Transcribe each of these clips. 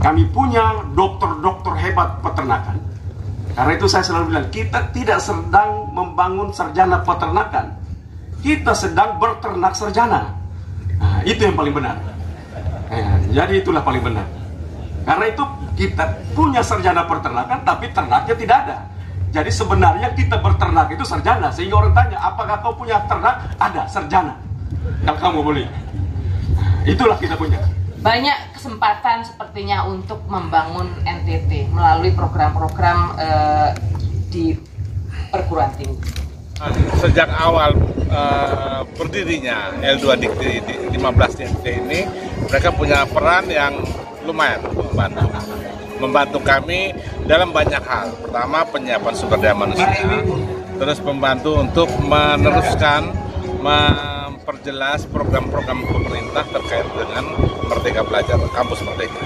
Kami punya dokter-dokter hebat peternakan. Karena itu saya selalu bilang, kita tidak sedang membangun sarjana peternakan. Kita sedang berternak sarjana. Nah, itu yang paling benar. Jadi itulah paling benar. Karena itu kita punya sarjana peternakan, tapi ternaknya tidak ada. Jadi sebenarnya kita berternak itu sarjana. Sehingga orang tanya, apakah kau punya ternak? Ada, sarjana. Kalau kamu boleh. Itulah kita punya. Banyak kesempatan sepertinya untuk membangun NTT melalui program-program di perguruan tinggi. Sejak awal berdirinya L2 Dikti 15 Dikti ini, mereka punya peran yang lumayan membantu kami dalam banyak hal. Pertama, penyiapan sumber daya manusia, terus membantu untuk meneruskan, memperjelas program-program pemerintah terkait dengan Merdeka Belajar, Kampus Merdeka.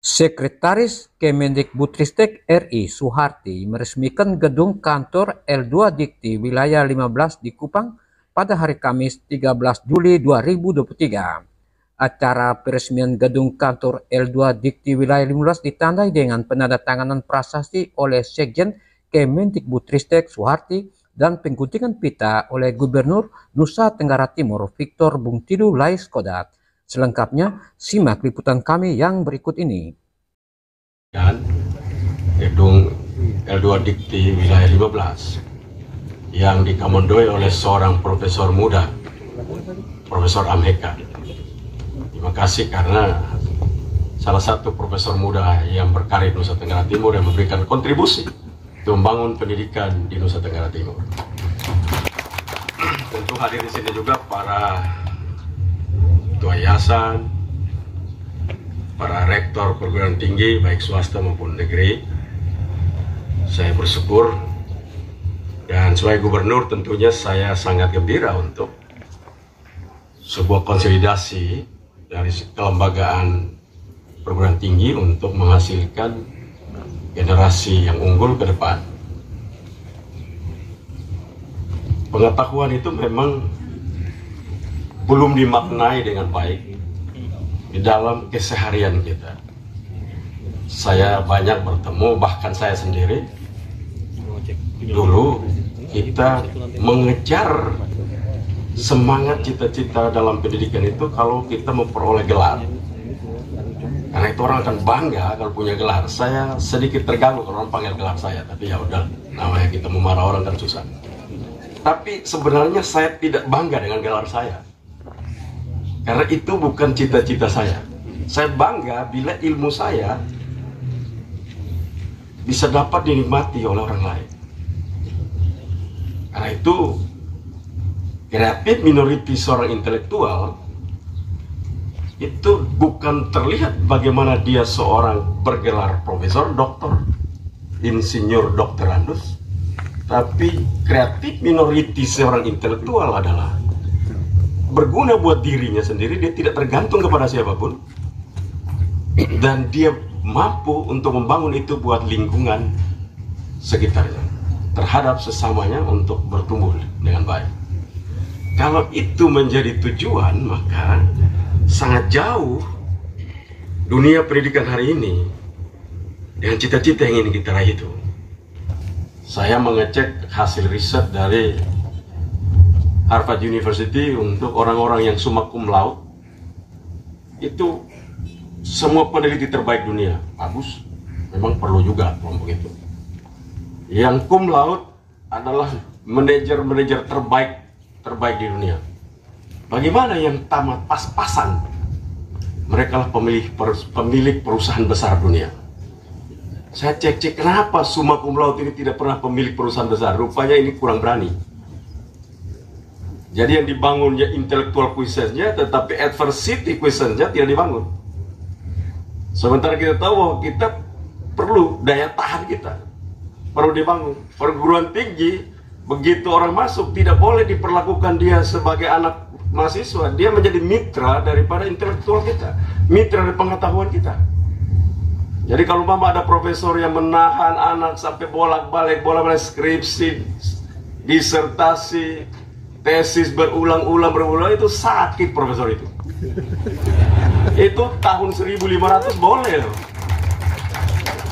Sekretaris Kemendikbudristek RI Soeharti meresmikan gedung kantor L2 Dikti wilayah 15 di Kupang pada hari Kamis 13 Juli 2023. Acara peresmian gedung kantor L2 Dikti wilayah 15 ditandai dengan penandatanganan prasasti oleh Sekjen Kemendikbudristek Soeharti dan pengguntingan pita oleh Gubernur Nusa Tenggara Timur Victor Bungtilu Laiskodat. Selengkapnya, simak liputan kami yang berikut ini. Dan gedung L2 Dikti wilayah 15 yang dikomandoi oleh seorang profesor muda, Profesor Amheka. Terima kasih karena salah satu profesor muda yang berkarir di Nusa Tenggara Timur yang memberikan kontribusi untuk membangun pendidikan di Nusa Tenggara Timur. Tentu hadir di sini juga para ketua yayasan, para rektor perguruan tinggi baik swasta maupun negeri. Saya bersyukur dan sebagai gubernur tentunya saya sangat gembira untuk sebuah konsolidasi dari kelembagaan perguruan tinggi untuk menghasilkan generasi yang unggul ke depan. Pengetahuan itu memang belum dimaknai dengan baik di dalam keseharian kita. Saya banyak bertemu, bahkan saya sendiri dulu kita mengejar semangat cita-cita dalam pendidikan itu kalau kita memperoleh gelar. Karena itu orang akan bangga kalau punya gelar. Saya sedikit terganggu kalau orang panggil gelar saya, tapi ya udah, namanya kita memarah orang kan susah. Tapi sebenarnya saya tidak bangga dengan gelar saya. Karena itu bukan cita-cita saya. Saya bangga bila ilmu saya bisa dapat dinikmati oleh orang lain. Karena itu kreatif minoriti seorang intelektual itu bukan terlihat bagaimana dia seorang bergelar profesor, doktor, insinyur, doktorandus, tapi kreatif minoriti seorang intelektual adalah berguna buat dirinya sendiri, dia tidak tergantung kepada siapapun, dan dia mampu untuk membangun itu buat lingkungan sekitarnya, terhadap sesamanya untuk bertumbuh dengan baik. Kalau itu menjadi tujuan, maka sangat jauh dunia pendidikan hari ini dengan cita-cita yang ingin kita raih itu. Saya mengecek hasil riset dari Harvard University untuk orang-orang yang summa cum laude, itu semua peneliti terbaik dunia. Bagus, memang perlu juga kelompok itu. Yang cum laude adalah manajer-manajer terbaik di dunia. Bagaimana yang tamat pas-pasan? Mereka lah pemilik perusahaan besar dunia. Saya cek kenapa summa cum laude ini tidak pernah pemilik perusahaan besar. Rupanya ini kurang berani. Jadi yang dibangun ya intellectual quotient-nya, tetapi adversity quotient-nya tidak dibangun. Sementara kita tahu bahwa kita perlu daya tahan kita, perlu dibangun. Perguruan tinggi, begitu orang masuk, tidak boleh diperlakukan dia sebagai anak mahasiswa. Dia menjadi mitra daripada intelektual kita, mitra dari pengetahuan kita. Jadi kalau mama ada profesor yang menahan anak sampai bolak-balik skripsi, disertasi, tesis berulang-ulang itu sakit profesor itu. Itu tahun 1500 boleh loh.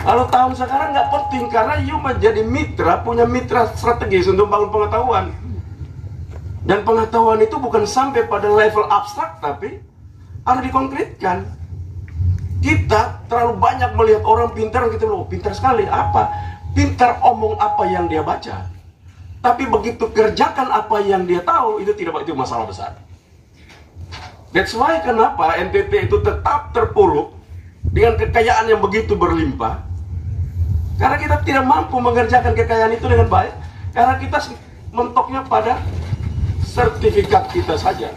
Kalau tahun sekarang nggak penting karena you menjadi mitra, punya mitra strategis untuk bangun pengetahuan. Dan pengetahuan itu bukan sampai pada level abstrak tapi harus dikonkretkan. Kita terlalu banyak melihat orang pintar, kita bilang, oh, pintar sekali. Apa? Pintar omong apa yang dia baca. Tapi begitu kerjakan apa yang dia tahu, itu tidak, itu masalah besar. That's why kenapa NTT itu tetap terpuruk dengan kekayaan yang begitu berlimpah. Karena kita tidak mampu mengerjakan kekayaan itu dengan baik. Karena kita mentoknya pada sertifikat kita saja.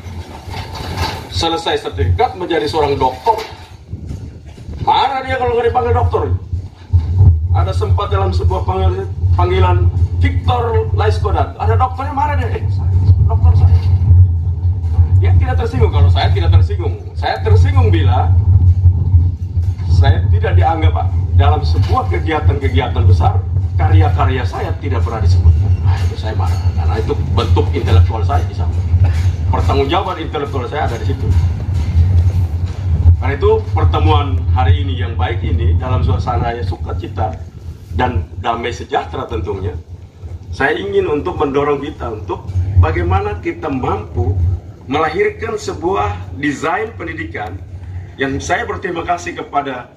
Selesai sertifikat menjadi seorang dokter. Marah dia kalau nggak dipanggil dokter. Ada sempat dalam sebuah panggilan Victor Laiskodat, ada dokternya marah dia, dokter saya. Dia tidak tersinggung kalau saya tidak tersinggung. Saya tersinggung bila saya tidak dianggap Pak dalam sebuah kegiatan-kegiatan besar, karya-karya saya tidak pernah disebutkan. Nah itu saya marah, karena itu bentuk intelektual saya di sana. Pertanggungjawaban intelektual saya ada di situ. Karena itu pertemuan hari ini yang baik ini dalam suasana yang sukacita dan damai sejahtera tentunya, saya ingin untuk mendorong kita untuk bagaimana kita mampu melahirkan sebuah desain pendidikan yang saya berterima kasih kepada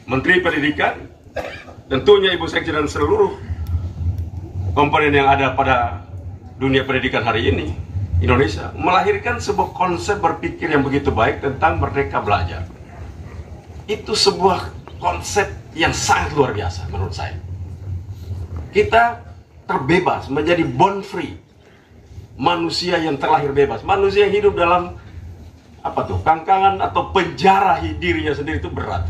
Menteri Pendidikan, tentunya Ibu Sekjen dan seluruh komponen yang ada pada dunia pendidikan hari ini, Indonesia, melahirkan sebuah konsep berpikir yang begitu baik tentang merdeka belajar. Itu sebuah konsep yang sangat luar biasa menurut saya. Kita terbebas, menjadi born free. Manusia yang terlahir bebas. Manusia yang hidup dalam kangkangan atau penjara dirinya sendiri itu berat.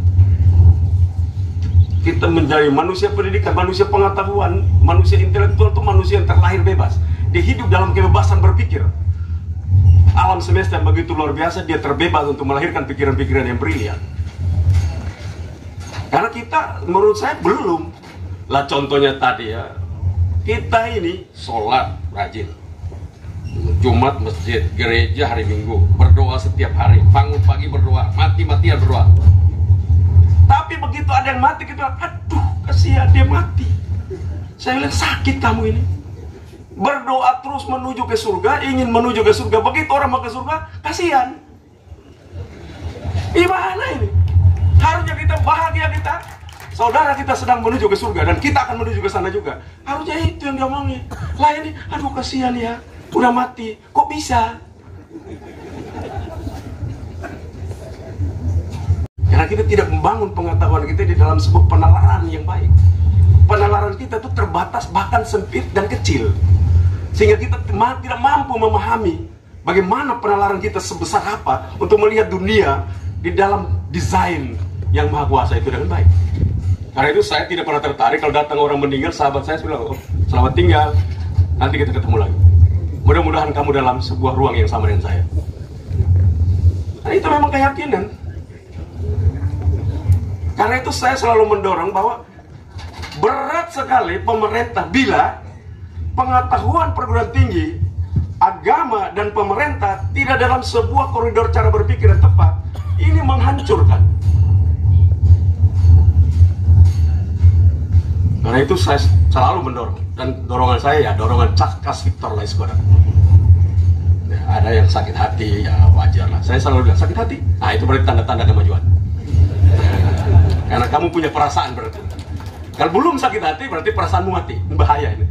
Kita menjadi manusia pendidikan, manusia pengetahuan, manusia intelektual itu manusia yang terlahir bebas. Dia hidup dalam kebebasan berpikir. Alam semesta yang begitu luar biasa, dia terbebas untuk melahirkan pikiran-pikiran yang brilian. Karena kita, menurut saya belum. Lah contohnya tadi ya, kita ini sholat rajin, Jumat masjid, gereja hari Minggu, berdoa setiap hari, bangun pagi berdoa, mati-matian berdoa. Tapi begitu ada yang mati, kita aduh kasihan dia mati. Saya bilang sakit kamu ini. Berdoa terus menuju ke surga, ingin menuju ke surga. Begitu orang mau ke surga, kasihan. Gimana ini? Harusnya kita bahagia kita. Saudara kita sedang menuju ke surga dan kita akan menuju ke sana juga. Harusnya itu yang diomongin. Lah ini, aduh kasihan ya, udah mati. Kok bisa? Karena kita tidak membangun pengetahuan kita di dalam sebuah penalaran yang baik. Penalaran kita itu terbatas, bahkan sempit dan kecil. Sehingga kita tidak mampu memahami bagaimana penalaran kita sebesar apa untuk melihat dunia di dalam desain yang maha kuasa itu dengan baik. Karena itu saya tidak pernah tertarik kalau datang orang meninggal, sahabat saya bilang, oh, selamat tinggal, nanti kita ketemu lagi. Mudah-mudahan kamu dalam sebuah ruang yang sama dengan saya. Nah itu memang keyakinan. Karena itu saya selalu mendorong bahwa berat sekali pemerintah bila pengetahuan perguruan tinggi, agama, dan pemerintah tidak dalam sebuah koridor cara berpikir yang tepat. Ini menghancurkan. Karena itu saya selalu mendorong. Dan dorongan saya ya, dorongan Cakkas Victor Laiskodat. Ya, ada yang sakit hati, ya wajar lah. Saya selalu bilang, sakit hati? Nah itu berarti tanda-tanda kemajuan. Karena kamu punya perasaan berarti. Kalau belum sakit hati, berarti perasaanmu mati. Bahaya ini.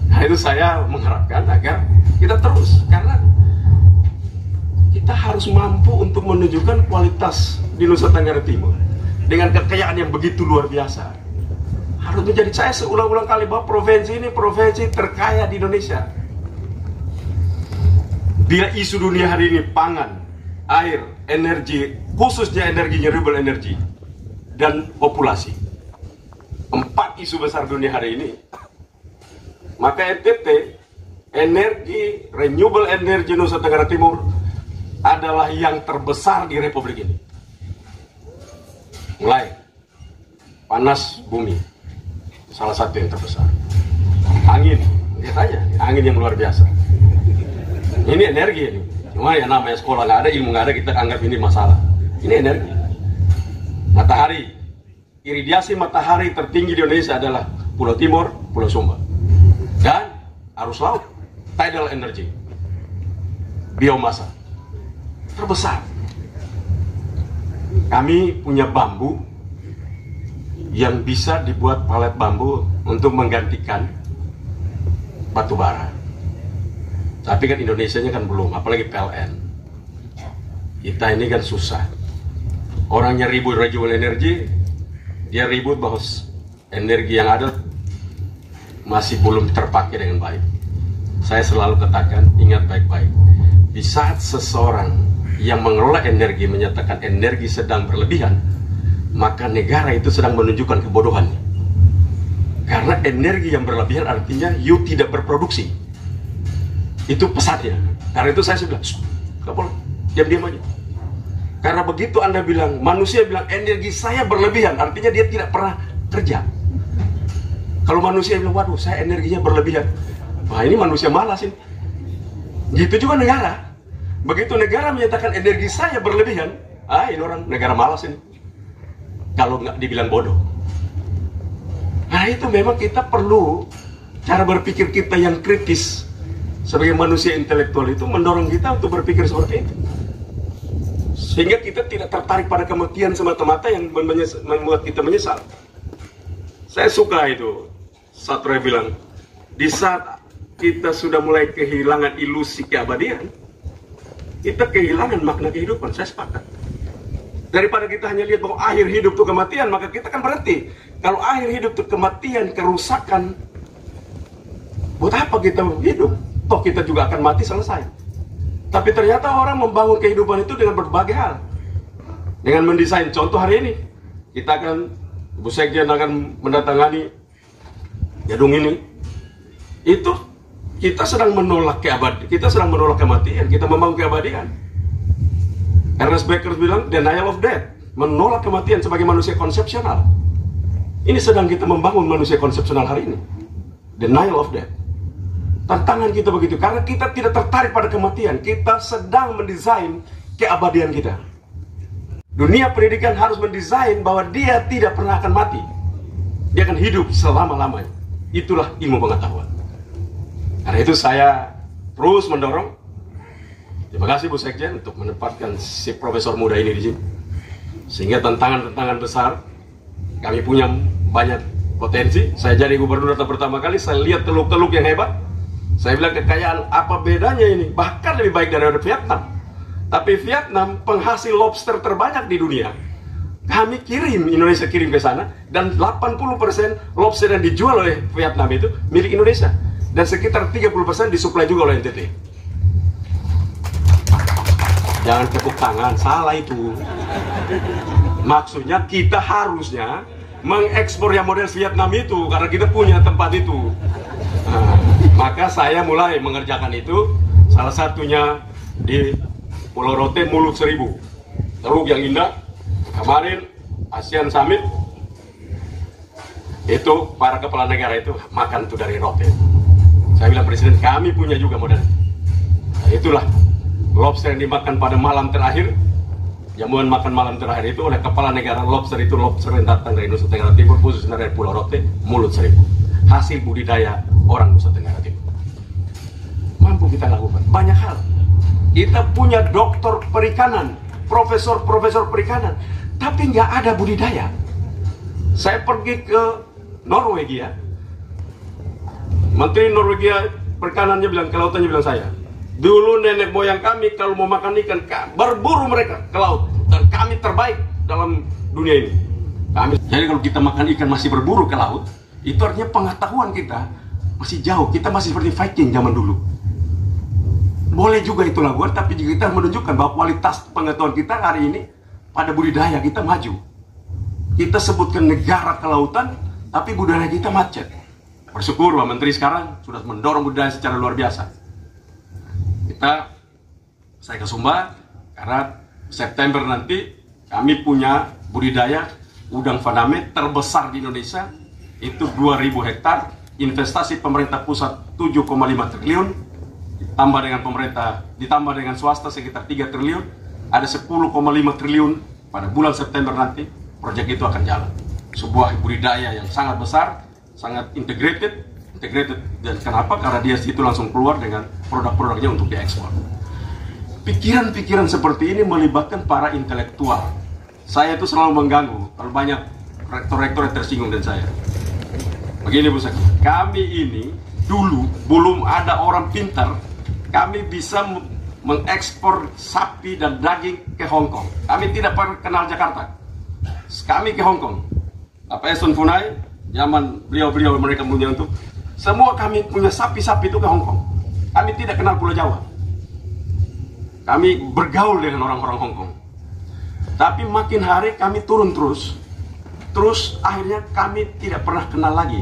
Nah itu saya mengharapkan agar kita terus. Karena kita harus mampu untuk menunjukkan kualitas di Nusa Tenggara Timur. Dengan kekayaan yang begitu luar biasa. Harus menjadi, saya seulang-ulang kali bahwa provinsi ini provinsi terkaya di Indonesia. Bila isu dunia hari ini pangan, air, energi, khususnya energi renewable energy, dan populasi. 4 isu besar dunia hari ini. Maka NTT, energi, renewable energy Nusa Tenggara Timur adalah yang terbesar di Republik ini. Mulai panas bumi, salah satu yang terbesar. Angin, lihat aja, angin yang luar biasa. Ini energi ini. Cuma ya namanya sekolah nggak ada, ilmu nggak ada, kita anggap ini masalah. Ini energi. Matahari, iridiasi matahari tertinggi di Indonesia adalah Pulau Timur, Pulau Sumba. Dan arus laut, tidal energy, biomasa terbesar. Kami punya bambu yang bisa dibuat palet bambu untuk menggantikan batu bara. Tapi kan Indonesianya kan belum, apalagi PLN. Kita ini kan susah. Orangnya ribut renewable energy, dia ribut bahwa energi yang ada masih belum terpakai dengan baik. Saya selalu katakan, ingat baik-baik. Di saat seseorang yang mengelola energi menyatakan energi sedang berlebihan, maka negara itu sedang menunjukkan kebodohannya. Karena energi yang berlebihan artinya you tidak berproduksi. Itu pesannya. Karena itu saya bilang, nggak boleh, diam-diam aja. Karena begitu Anda bilang, manusia bilang energi saya berlebihan, artinya dia tidak pernah kerja. Kalau manusia bilang, waduh saya energinya berlebihan, wah ini manusia malas ini. Gitu juga negara. Begitu negara menyatakan energi saya berlebihan, ini orang negara malas ini. Kalau nggak dibilang bodoh. Nah itu memang kita perlu cara berpikir kita yang kritis. Sebagai manusia intelektual itu mendorong kita untuk berpikir seperti itu. Sehingga kita tidak tertarik pada kematian semata-mata yang membuat kita menyesal. Saya suka itu. Sartre bilang, di saat kita sudah mulai kehilangan ilusi keabadian, kita kehilangan makna kehidupan. Saya sepakat. Daripada kita hanya lihat bahwa akhir hidup itu kematian, maka kita akan berhenti. Kalau akhir hidup itu kematian, kerusakan, buat apa kita hidup? Toh kita juga akan mati, selesai. Tapi ternyata orang membangun kehidupan itu dengan berbagai hal. Dengan mendesain, contoh hari ini, kita akan, Bu Sekjen akan mendatangani gedung ini. Itu kita sedang menolak keabadian, kita sedang menolak kematian, kita membangun keabadian. Ernest Becker bilang, denial of death, menolak kematian sebagai manusia konsepsional. Ini sedang kita membangun manusia konsepsional hari ini. Denial of death. Tantangan kita begitu, karena kita tidak tertarik pada kematian. Kita sedang mendesain keabadian kita. Dunia pendidikan harus mendesain bahwa dia tidak pernah akan mati. Dia akan hidup selama-lamanya. Itulah ilmu pengetahuan. Karena itu saya terus mendorong. Terima kasih Bu Sekjen untuk menempatkan si profesor muda ini di sini. Sehingga tantangan-tantangan besar, kami punya banyak potensi. Saya jadi gubernur pertama kali, saya lihat teluk-teluk yang hebat. Saya bilang kekayaan apa bedanya ini? Bahkan lebih baik daripada Vietnam. Tapi Vietnam penghasil lobster terbanyak di dunia. Kami kirim, Indonesia kirim ke sana. Dan 80% lobster yang dijual oleh Vietnam itu milik Indonesia. Dan sekitar 30% disuplai juga oleh NTT. Jangan tepuk tangan, salah itu. Maksudnya kita harusnya mengekspor yang model Vietnam itu. Karena kita punya tempat itu. Maka saya mulai mengerjakan itu. Salah satunya di Pulau Rote, Mulut Seribu, teluk yang indah. Kemarin ASEAN Summit itu para kepala negara itu makan tuh dari Rote. Saya bilang, Presiden, kami punya juga model. Nah, itulah lobster yang dimakan pada malam terakhir. Jamuan makan malam terakhir itu oleh kepala negara. Lobster itu lobster yang datang dari Nusa Tenggara Timur, khususnya dari Pulau Rote, Mulut Seribu. Hasil budidaya orang Nusa Tenggara Timur. Mampu kita lakukan banyak hal. Kita punya doktor perikanan, profesor perikanan, tapi nggak ada budidaya. Saya pergi ke Norwegia, Menteri Norwegia perikanannya bilang, kelautannya bilang saya, dulu nenek moyang kami kalau mau makan ikan berburu mereka ke laut, dan kami terbaik dalam dunia ini. Jadi kalau kita makan ikan masih berburu ke laut, itu artinya pengetahuan kita masih jauh. Kita masih seperti Viking zaman dulu. Boleh juga itu lakukan, tapi juga kita menunjukkan bahwa kualitas pengetahuan kita hari ini pada budidaya kita maju. Kita sebutkan negara kelautan, tapi budidaya kita macet. Bersyukur Pak Menteri sekarang sudah mendorong budidaya secara luar biasa. Saya ke Sumba, karena September nanti kami punya budidaya udang faname terbesar di Indonesia, itu 2.000 hektar, investasi pemerintah pusat 7,5 triliun, ditambah dengan swasta sekitar 3 triliun, ada 10,5 triliun pada bulan September nanti, proyek itu akan jalan. Sebuah budidaya yang sangat besar, sangat integrated, dan kenapa? Karena dia situ langsung keluar dengan produk-produknya untuk diekspor. Pikiran-pikiran seperti ini melibatkan para intelektual. Saya itu selalu mengganggu kalau banyak rektor-rektor yang tersinggung dan saya. Begini Bu Saki, kami ini dulu belum ada orang pintar, kami bisa mengekspor sapi dan daging ke Hong Kong. Kami tidak pernah kenal Jakarta. Kami ke Hong Kong. Sun Funai, zaman beliau-beliau mereka punya untuk semua kami punya sapi-sapi itu ke Hong Kong. Kami tidak kenal Pulau Jawa. Kami bergaul dengan orang-orang Hong Kong. Tapi makin hari kami turun terus. Terus akhirnya kami tidak pernah kenal lagi.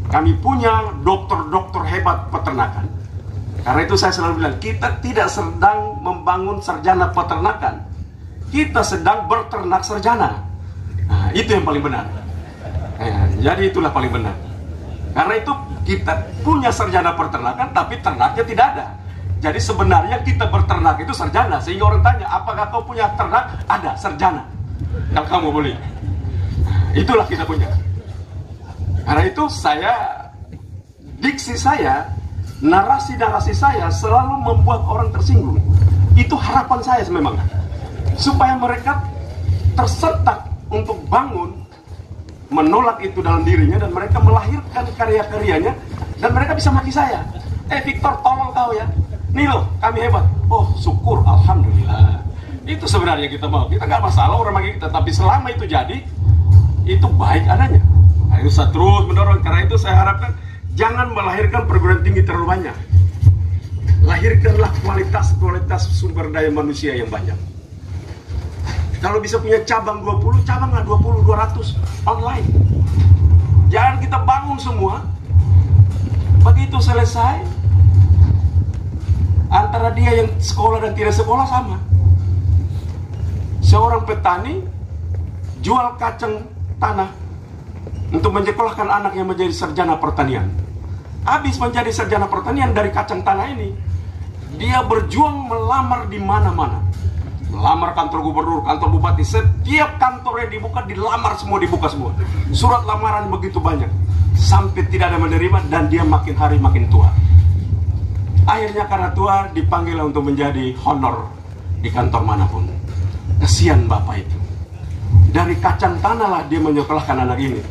Kami punya dokter-dokter hebat peternakan. Karena itu saya selalu bilang, kita tidak sedang membangun sarjana peternakan. Kita sedang berternak sarjana. Nah, itu yang paling benar. Jadi itulah paling benar. Karena itu kita punya sarjana peternakan, tapi ternaknya tidak ada. Jadi sebenarnya kita berternak itu sarjana. Sehingga orang tanya, apakah kau punya ternak? Ada, sarjana. Kalau kamu boleh. Itulah kita punya. Karena itu diksi saya, narasi-narasi saya selalu membuat orang tersinggung. Itu harapan saya memang. Supaya mereka tersentak untuk bangun, menolak itu dalam dirinya, dan mereka melahirkan karya-karyanya, dan mereka bisa maki saya. Victor, tolong kau ya. Nih loh, kami hebat. Oh, syukur, alhamdulillah. Itu sebenarnya kita mau. Kita nggak masalah orang maki kita, tapi selama itu jadi, itu baik adanya. Nah, itu saya terus mendorong. Karena itu saya harapkan jangan melahirkan perguruan tinggi terlalu banyak. Lahirkanlah kualitas sumber daya manusia yang banyak. Kalau bisa punya cabang 20, cabanglah 20, 200 online. Jangan kita bangun semua. Begitu selesai, antara dia yang sekolah dan tidak sekolah sama. Seorang petani jual kacang tanah untuk menyekolahkan anaknya menjadi sarjana pertanian. Habis menjadi sarjana pertanian dari kacang tanah ini, dia berjuang melamar di mana-mana. Melamar kantor gubernur, kantor bupati, setiap kantor yang dibuka dilamar semua, dibuka semua. Surat lamaran begitu banyak, sampai tidak ada menerima, dan dia makin hari makin tua. Akhirnya karena tua dipanggil untuk menjadi honor di kantor manapun. Kasihan bapak itu. Dari kacang tanah lah dia menyekolahkan anak ini.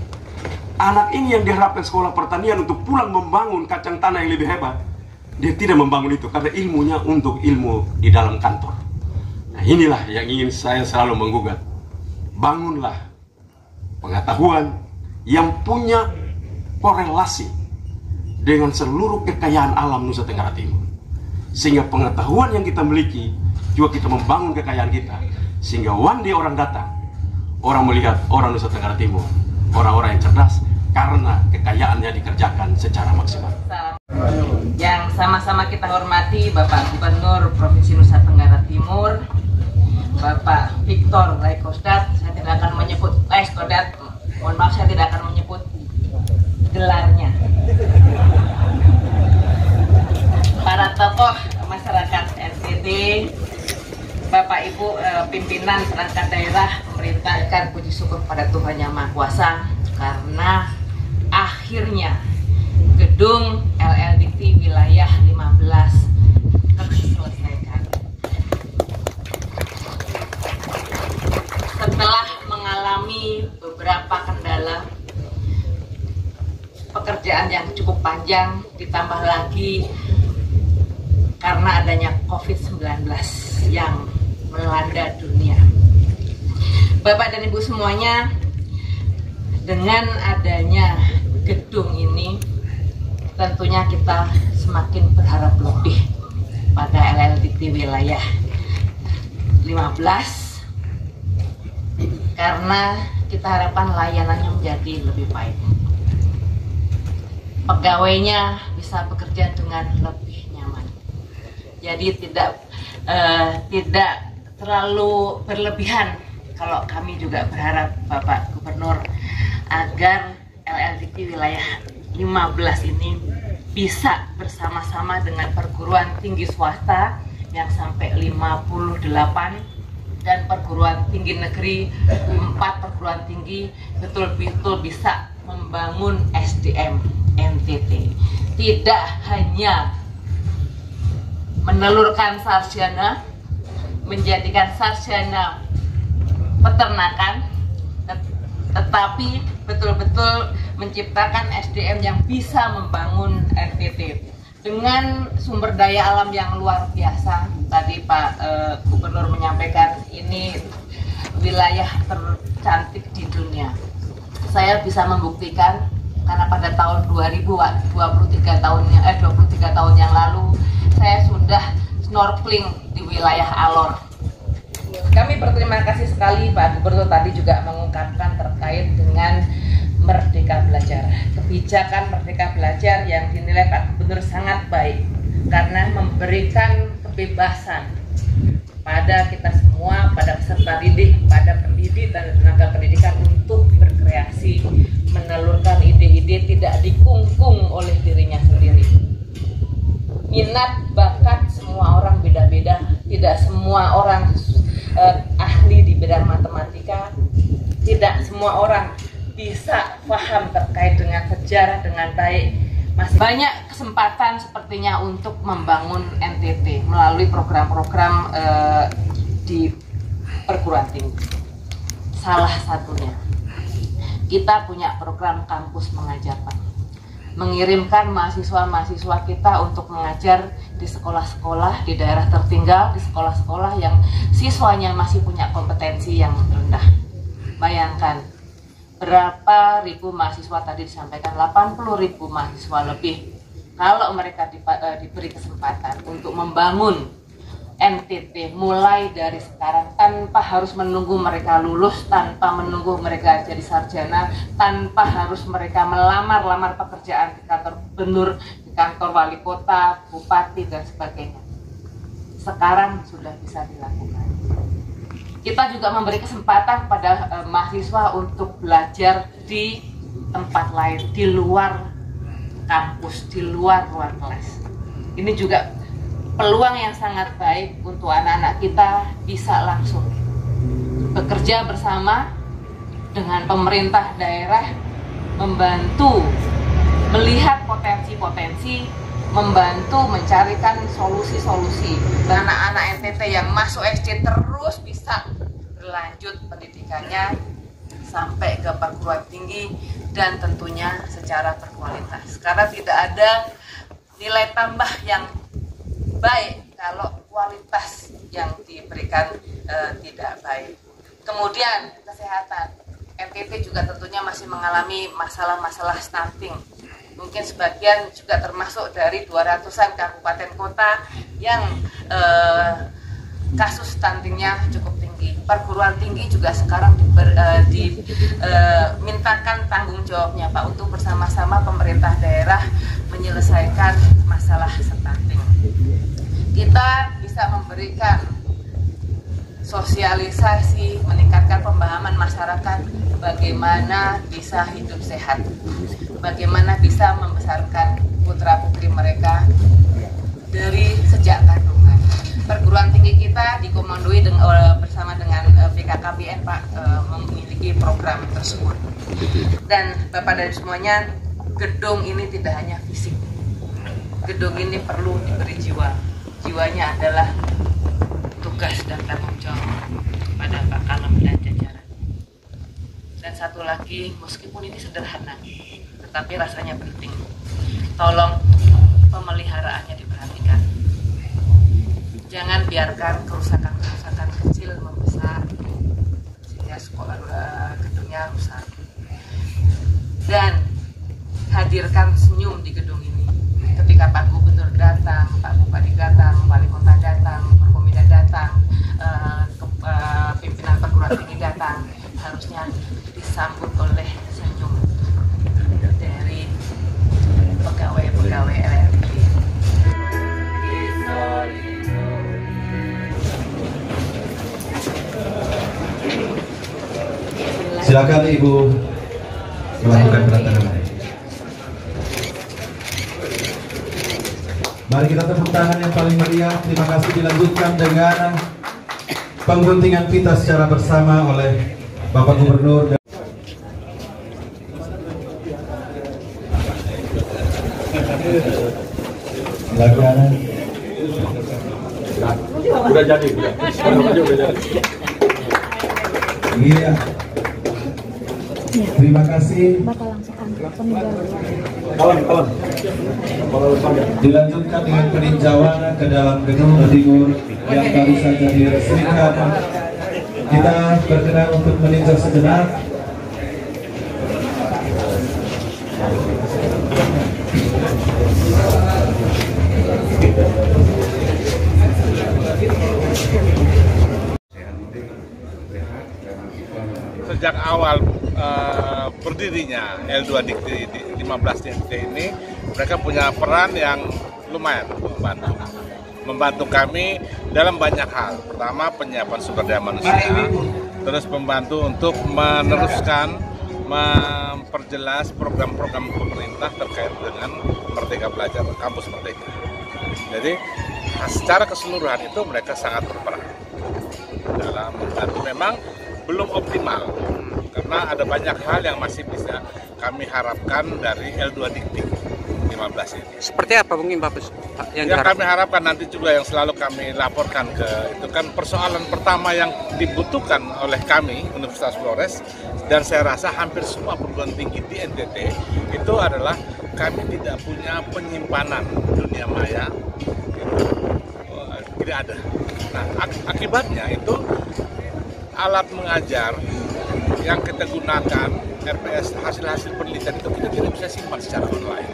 Anak ini yang diharapkan sekolah pertanian untuk pulang membangun kacang tanah yang lebih hebat, dia tidak membangun itu karena ilmunya untuk ilmu di dalam kantor. Nah, inilah yang ingin saya selalu menggugat. Bangunlah pengetahuan yang punya korelasi dengan seluruh kekayaan alam Nusa Tenggara Timur. Sehingga pengetahuan yang kita miliki juga kita membangun kekayaan kita. Sehingga one day orang datang, orang melihat orang Nusa Tenggara Timur, orang-orang yang cerdas, karena kekayaannya dikerjakan secara maksimal. Yang sama-sama kita hormati Bapak Gubernur Provinsi Nusa Tenggara Timur, Bapak Victor Laikosdat. Saya tidak akan menyebut Laikosdat, mohon maaf, saya tidak akan menyebut gelarnya. Para tokoh masyarakat NTT, Bapak Ibu pimpinan perangkat daerah, memerintahkan puji syukur pada Tuhan Yang Maha Kuasa karena akhirnya gedung LLDT wilayah 15 terselesaikan. Setelah mengalami beberapa kendala, pekerjaan yang cukup panjang, ditambah lagi karena adanya COVID-19 yang melanda dunia. Bapak dan Ibu semuanya, dengan adanya gedung ini, tentunya kita semakin berharap lebih pada LLDT wilayah 15 karena kita harapkan layanannya menjadi lebih baik. Pegawainya bisa bekerja dengan lebih nyaman. Jadi tidak terlalu berlebihan kalau kami juga berharap Bapak Gubernur agar LLDIKTI wilayah 15 ini bisa bersama-sama dengan perguruan tinggi swasta yang sampai 58 dan perguruan tinggi negeri 4 perguruan tinggi betul-betul bisa membangun SDM NTT. Tidak hanya menelurkan sarjana, menjadikan sarjana peternakan, tetapi betul-betul menciptakan SDM yang bisa membangun NTT dengan sumber daya alam yang luar biasa. Tadi Pak Gubernur menyampaikan ini wilayah tercantik di dunia. Saya bisa membuktikan karena pada tahun 23 tahun yang lalu saya sudah snorkeling di wilayah Alor. Kami berterima kasih sekali Pak Gubernur tadi juga mengungkapkan terkait dengan Merdeka Belajar. Kebijakan Merdeka Belajar yang dinilai Pak Gubernur sangat baik karena memberikan kebebasan pada kita semua, pada peserta didik, pada pendidik dan tenaga pendidikan untuk berkreasi, menelurkan ide-ide tidak dikungkung oleh dirinya sendiri. Minat, bakat semua orang beda-beda, tidak semua orang ahli di bidang matematika, tidak semua orang bisa paham terkait dengan sejarah dengan baik. Masih banyak kesempatan sepertinya untuk membangun NTT melalui program-program di perguruan tinggi. Salah satunya, kita punya program kampus mengajar, Pak. Mengirimkan mahasiswa-mahasiswa kita untuk mengajar di sekolah-sekolah di daerah tertinggal, di sekolah-sekolah yang siswanya masih punya kompetensi yang rendah. Bayangkan, berapa ribu mahasiswa tadi disampaikan, 80.000 mahasiswa lebih. Kalau mereka diberi kesempatan untuk membangun NTT mulai dari sekarang tanpa harus menunggu mereka lulus, tanpa menunggu mereka jadi sarjana, tanpa harus mereka melamar pekerjaan di kantor gubernur, di kantor wali kota, bupati dan sebagainya. Sekarang sudah bisa dilakukan. Kita juga memberi kesempatan pada mahasiswa untuk belajar di tempat lain, di luar kampus, di luar kelas. Ini juga peluang yang sangat baik untuk anak-anak kita bisa langsung bekerja bersama dengan pemerintah daerah, membantu melihat potensi-potensi, membantu mencarikan solusi-solusi. Anak-anak NTT yang masuk SD terus bisa berlanjut pendidikannya sampai ke perguruan tinggi dan tentunya secara berkualitas. Karena tidak ada nilai tambah yang baik kalau kualitas yang diberikan tidak baik. Kemudian kesehatan, NTT juga tentunya masih mengalami masalah-masalah stunting. Mungkin sebagian juga termasuk dari 200-an kabupaten kota yang kasus stuntingnya cukup tinggi. Perguruan tinggi juga sekarang dimintakan tanggung jawabnya, Pak, untuk bersama-sama pemerintah daerah menyelesaikan masalah stunting. Kita bisa memberikan sosialisasi, meningkatkan pemahaman masyarakat bagaimana bisa hidup sehat, bagaimana bisa membesarkan putra-putri mereka dari sejak kandungan. Perguruan tinggi kita dikomandoi bersama dengan BKKBN, Pak, memiliki program tersebut. Dan Bapak dan semuanya, gedung ini tidak hanya fisik. Gedung ini perlu diberi jiwa. Jiwanya adalah tugas dan tanggung jawab pada Pak Kalem dan jajaran. Dan satu lagi, meskipun ini sederhana, tetapi rasanya penting. Tolong pemeliharaannya diperhatikan. Jangan biarkan kerusakan-kerusakan kecil membesar sehingga gedungnya rusak. Dan hadirkan senyum di gedung ini. Ketika Pak Gubernur datang, Pak Bupati datang, Wali Kota datang, Forkominda datang, pimpinan perguruan tinggi datang, harusnya disambut oleh senyum dari pegawai-pegawai LLDIKTI. Silakan Ibu melakukan penandatanganan. Mari kita tepuk tangan yang paling meriah. Terima kasih. Dilanjutkan dengan pengguntingan pita secara bersama oleh Bapak Gubernur. Silakan. Udah jadi, udah jadi. Iya. Terima kasih. Bapak langsung angkat peninjauan. Kawan. Dilanjutkan dengan peninjauan ke dalam gedung timur yang baru saja diresmikan. Kita berkenan untuk meninjau sejenak. Sejak awal berdirinya L2 Dikti 15 DT ini, mereka punya peran yang lumayan membantu kami dalam banyak hal. Pertama, penyiapan sumber daya manusia, terus membantu untuk meneruskan, memperjelas program-program pemerintah terkait dengan Merdeka Belajar, Kampus Merdeka. Jadi secara keseluruhan itu mereka sangat berperan dalam membantu. Memang belum optimal karena ada banyak hal yang masih bisa kami harapkan dari L2 Dikti 15 ini. Seperti apa mungkin Bapak yang kami harapkan nanti juga yang selalu kami laporkan ke itu kan persoalan pertama yang dibutuhkan oleh kami Universitas Flores, dan saya rasa hampir semua perguruan tinggi di NTT itu adalah kami tidak punya penyimpanan dunia maya, tidak ada. Nah, akibatnya itu alat mengajar yang kita gunakan, RPS, hasil-hasil penelitian itu kita tidak bisa simpan secara online.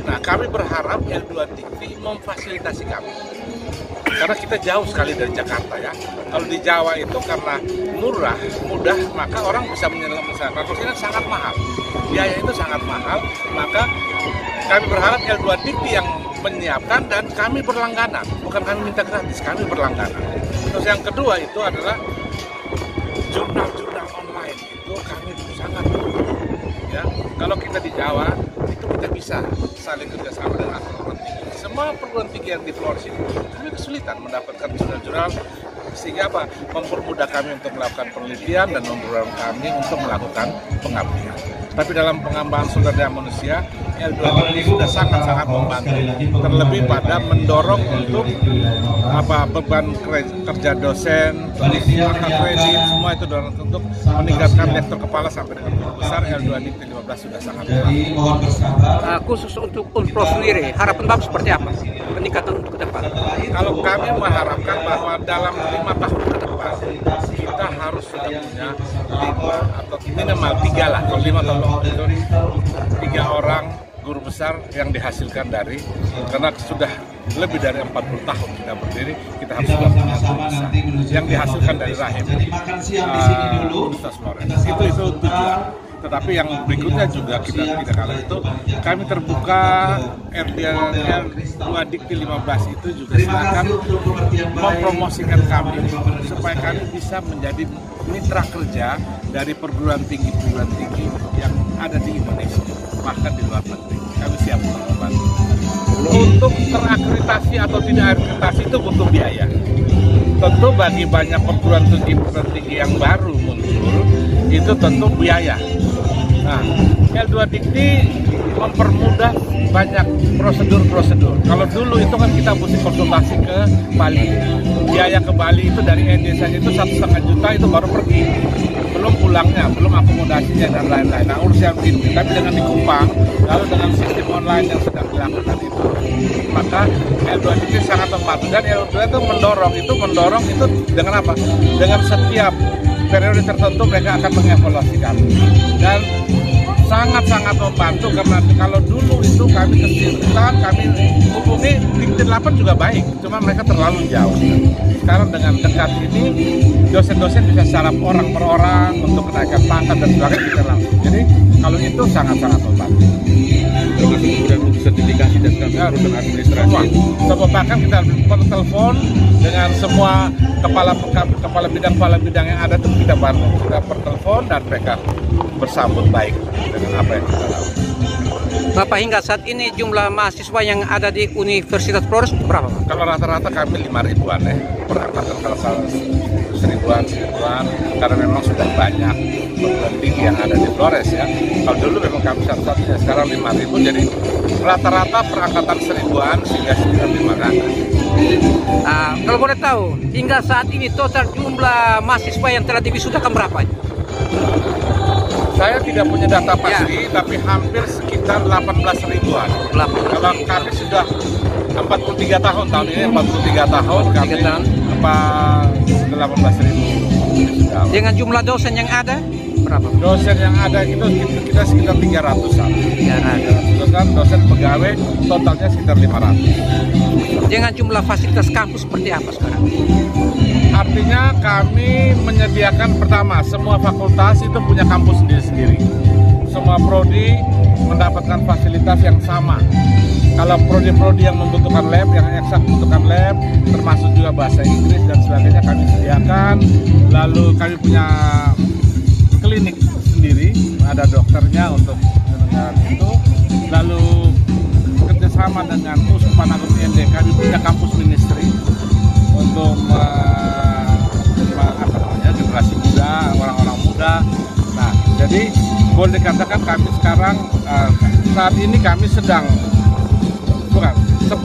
Nah, kami berharap L2 Dikti memfasilitasi kami. Karena kita jauh sekali dari Jakarta ya. Kalau di Jawa itu karena murah, mudah, maka orang bisa menyelesaikan. Kalau ini sangat mahal, biaya itu sangat mahal, maka kami berharap L2 Dikti yang menyiapkan dan kami berlangganan. Bukan kami minta gratis, kami berlangganan. Terus yang kedua itu adalah jurnal-jurnal online itu kami sangat ya. Kalau kita di Jawa itu kita bisa saling kerjasama dengan perguruan tinggi. Semua perguruan tinggi yang di Flores ini kami kesulitan mendapatkan jurnal-jurnal, sehingga apa? Mempermudah kami untuk melakukan penelitian dan mempermudah kami untuk melakukan pengabdian. Tapi dalam pengembangan sumber daya manusia, L2 ini sudah sangat-sangat membantu, terlebih pada mendorong untuk beban kerja dosen, angka kredit, semua itu dorong untuk meningkatkan lektor kepala sampai dengan guru besar. L2 Dikti 15 sudah sangat membantu. Khusus untuk Unpro sendiri, harapan Bapak seperti apa? Peningkatan untuk ke depan? Kalau kami mengharapkan bahwa dalam 5 tahun ke depan kita harus sudah punya 5 atau minimal 3 lah. Kalau 5 tahun itu 3 orang guru besar yang dihasilkan dari, karena sudah lebih dari 40 tahun kita berdiri, kita harus sudah punya guru besar yang dihasilkan dari rahim Universitas Flores. Itu tujuan. Tetapi yang berikutnya juga kita tidak kalah itu, kami terbuka L2 Dikti 15 itu juga silakan mempromosikan kami supaya kami bisa menjadi mitra kerja dari perguruan tinggi yang ada di Indonesia, bahkan di luar negeri. Kami siap membantu. Untuk terakreditasi atau tidak akreditasi itu butuh biaya. Tentu bagi banyak perguruan tinggi yang baru muncul, itu tentu biaya. Nah, L2 Dikti mempermudah banyak prosedur-prosedur. Kalau dulu itu kan kita mesti konsultasi ke Bali. Biaya ke Bali itu dari desa itu 1,5 juta itu baru pergi. Belum pulangnya, belum akomodasinya dan lain-lain. Nah, urusan begini. Tapi dengan di Kupang, lalu dengan sistem online yang sedang dilakukan itu, maka L2 Dikti sangat membantu. Dan L2 itu mendorong itu dengan apa? Dengan setiap periode tertentu mereka akan mengevaluasi kami. Dan sangat-sangat membantu, karena kalau dulu itu kami kesulitan, kami hubungi Dikti 8 juga baik, cuma mereka terlalu jauh. Sekarang dengan dekat ini, dosen-dosen bisa sarap orang per orang untuk kenaikan pangkat dan sebagainya bisa langsung. Jadi kalau itu sangat-sangat membantu. Termasuk kemudian untuk sertifikasi tidak sekedar urusan administrasi. Semua bahkan kita bertelepon dengan semua kepala bidang yang ada, itu kita bertelepon dan mereka bersambut baik dengan apa yang kita lakukan. Bapak, hingga saat ini jumlah mahasiswa yang ada di Universitas Flores berapa, Pak? Kalau rata-rata kami 5.000-an ya, perangkatan kalau salah 1.000-an, karena memang sudah banyak perguruan tinggi yang ada di Flores ya. Kalau dulu memang kami satu-satunya, sekarang 5.000, jadi rata-rata perangkatan 1.000-an sehingga sekitar 500. Kalau boleh tahu, hingga saat ini total jumlah mahasiswa yang telah diwisudakan berapa? Saya tidak punya data pasti, tapi hampir sekitar 18.000-an. Kalau kami sudah 43 tahun, tahun ini 43 tahun, kami 18.000. Dengan jumlah dosen yang ada, berapa? Dosen yang ada itu kita sekitar 300-an. 300 dosen pegawai, totalnya sekitar 500. Dengan jumlah fasilitas kampus seperti apa sekarang? Artinya kami menyediakan, pertama, semua fakultas itu punya kampus sendiri-sendiri. Semua prodi mendapatkan fasilitas yang sama. Kalau prodi-prodi yang membutuhkan lab, yang eksak membutuhkan lab, termasuk juga bahasa Inggris dan sebagainya, kami sediakan. Lalu kami punya klinik sendiri, ada dokternya untuk mendengar itu. Lalu kerjasama dengan Uskupan Agung IND, kami punya kampus ministry untuk generasi muda, orang-orang muda. Nah, jadi boleh dikatakan kami sekarang saat ini kami sedang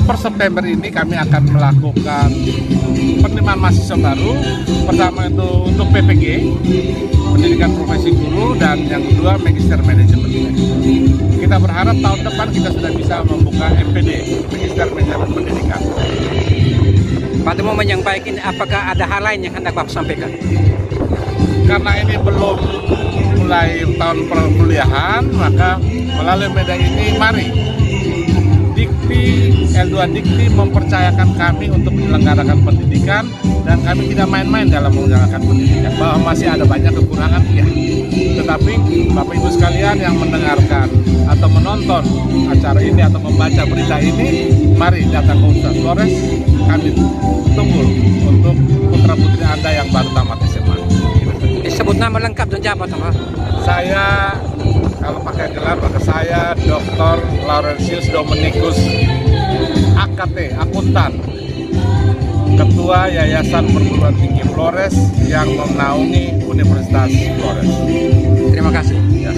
per September ini kami akan melakukan penerimaan mahasiswa baru. Pertama itu untuk PPG, pendidikan profesi guru, dan yang kedua magister manajemen. Kita berharap tahun depan kita sudah bisa membuka MPD, magister manajemen pendidikan. Pada momen yang baik ini, apakah ada hal lain yang hendak Bapak sampaikan? Karena ini belum mulai tahun perkuliahan, maka melalui media ini mari L2 Dikti mempercayakan kami untuk menyelenggarakan pendidikan, dan kami tidak main-main dalam menyelenggarakan pendidikan. Bahwa masih ada banyak kekurangan, ya. Tetapi Bapak Ibu sekalian yang mendengarkan atau menonton acara ini atau membaca berita ini, mari datang ke Universitas Flores. Kami tunggu untuk putra-putri Anda yang baru tamat SMA. Sebut nama lengkap dan jabatan, Pak. Saya, kalau pakai gelar, maka saya Dr. Laurentius Dominikus, AKT, akuntan, Ketua Yayasan Perguruan Tinggi Flores yang menaungi Universitas Flores. Terima kasih. Ya,